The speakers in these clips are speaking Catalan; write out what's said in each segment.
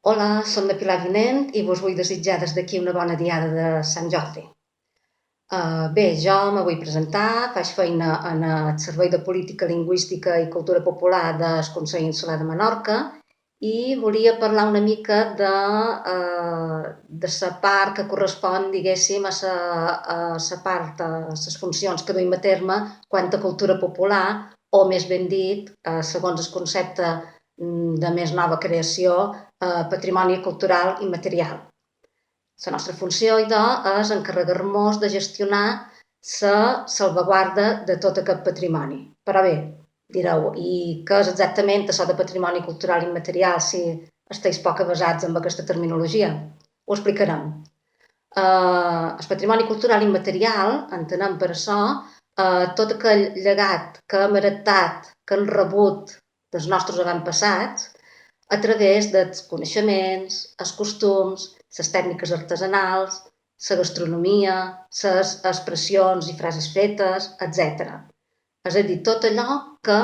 Hola, som de Pilar Vinent i vos vull desitjar des d'aquí una bona diada de Sant Jordi. Bé, jo me vull presentar, faig feina en el Servei de Política Lingüística i Cultura Popular del Consell Insular de Menorca i volia parlar una mica de la part que correspon, diguéssim, a la part de les funcions que duim a terme quant a cultura popular, o més ben dit, segons el concepte de més nova creació, patrimoni cultural immaterial. La nostra funció, idò, és encarregar-nos de gestionar la salvaguarda de tot aquest patrimoni. Però bé, direu, i què és exactament això de patrimoni cultural immaterial si esteu poc avesats amb aquesta terminologia? Ho explicarem. El patrimoni cultural immaterial, entenem per això, tot aquell llegat que hem heretat, que hem rebut dels nostres avantpassats, a través dels coneixements, els costums, les tècniques artesanals, la gastronomia, les expressions i frases fetes, etc. És a dir, tot allò que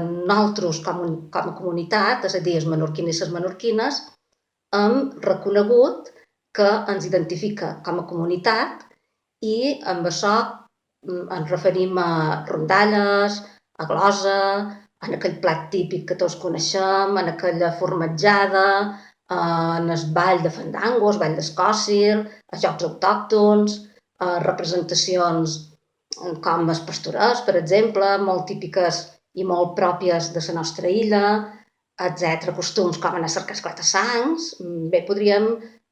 nosaltres com a comunitat, és a dir, els menorquins i les menorquines, hem reconegut que ens identifica com a comunitat i amb això ens referim a rondalles, a glosa, en aquell plat típic que tots coneixem, en aquella formatjada, en el ball de fandango, el ball d'escòcil, els jocs autòctons, representacions com els pastorets, per exemple, molt típiques i molt pròpies de la nostra illa, etc. Costums com anar a cercar esclata-sangs. Bé, podríem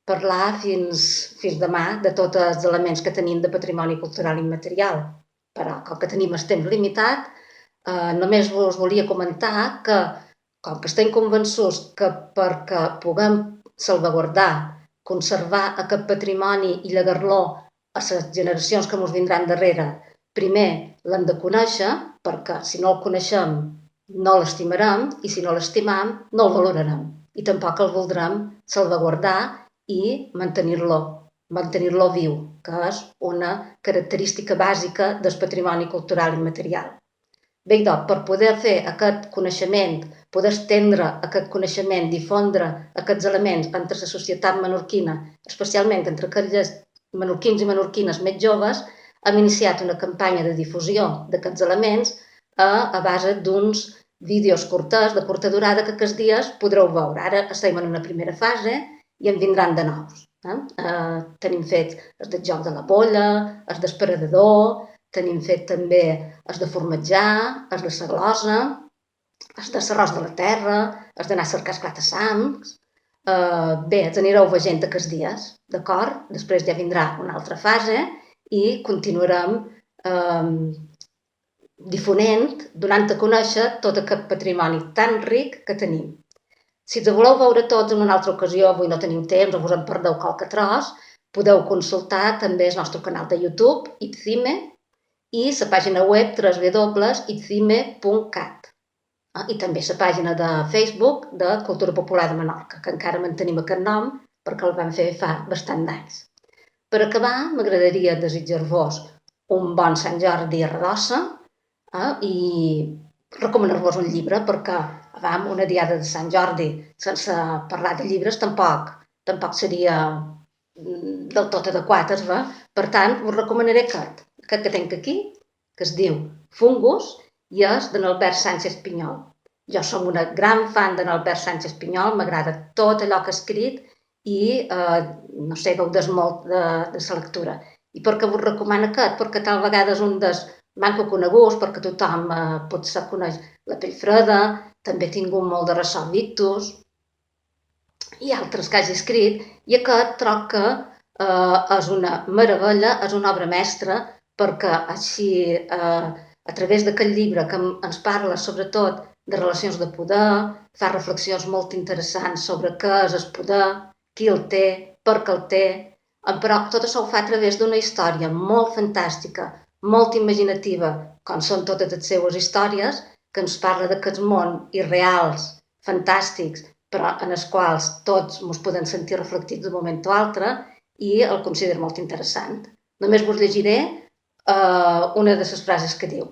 parlar fins demà de tots els elements que tenim de patrimoni cultural immaterial, però com que tenim el temps limitat, només us volia comentar que, com que estem convençuts que perquè puguem salvaguardar, conservar aquest patrimoni i llegar-lo a les generacions que ens vindran darrere, primer l'hem de conèixer, perquè si no el coneixem no l'estimarem i si no l'estimam no el valorarem i tampoc el voldrem salvaguardar i mantenir-lo viu, que és una característica bàsica del patrimoni cultural immaterial. Bé, doncs, per poder fer aquest coneixement, poder estendre aquest coneixement, difondre aquests elements entre la societat menorquina, especialment entre aquells menorquins i menorquines més joves, hem iniciat una campanya de difusió d'aquests elements a base d'uns vídeos curtets, de curta durada, que aquests dies podreu veure. Ara estem en una primera fase i en vindran de nous. Tenim fet el del joc de la bolla, el del paradador, tenim fet també els de formatjar, els de la glosa, els de l'arròs de la terra, els d'anar a cercar esclata-sangs. Bé, els anireu veient aquests dies, d'acord? Després ja vindrà una altra fase i continuarem difonent, donant a conèixer tot aquest patrimoni tan ric que tenim. Si els voleu veure tots en una altra ocasió, avui no teniu temps o vos en perdeu qualque tros, podeu consultar també el nostre canal de YouTube, Ipcime, i la pàgina web www.ipcime.cat i també la pàgina de Facebook de Cultura Popular de Menorca, que encara mantenim aquest nom perquè el vam fer fa bastant d'anys. Per acabar, m'agradaria desitjar-vos un bon Sant Jordi a Redossa i recomanar-vos un llibre perquè una diada de Sant Jordi sense parlar de llibres tampoc seria del tot adequat. Per tant, us recomanaré aquest que tinc aquí, que es diu Fungus, i és d'en Albert Sánchez Pinyol. Jo som una gran fan d'en Albert Sánchez Pinyol, m'agrada tot allò que ha escrit i, no sé, gaudeix molt de la lectura. I per què vos recomano aquest? Perquè tal vegada és un dels manco coneguts, perquè tothom potser coneix La pell freda, també he tingut molt de Ressò Victus i altres que hagi escrit, i aquest troc que és una meravella, és una obra mestra, perquè així, a través d'aquest llibre que ens parla sobretot de relacions de poder, fa reflexions molt interessants sobre què és el poder, qui el té, per què el té, però tot això ho fa a través d'una història molt fantàstica, molt imaginativa, com són totes les seues històries, que ens parla d'aquests mons irreals, fantàstics, però en els quals tots ens podem sentir reflectits d'un moment o altre, i el considero molt interessant. Només vos llegiré una de les frases que diu: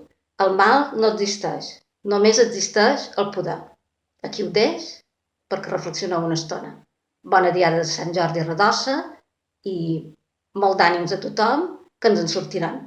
el mal no existeix, només existeix el poder. Aquí ho deix perquè reflexioneu una estona. Bona diada de Sant Jordi a Redossa i molt d'ànims a tothom, que ens en sortirem.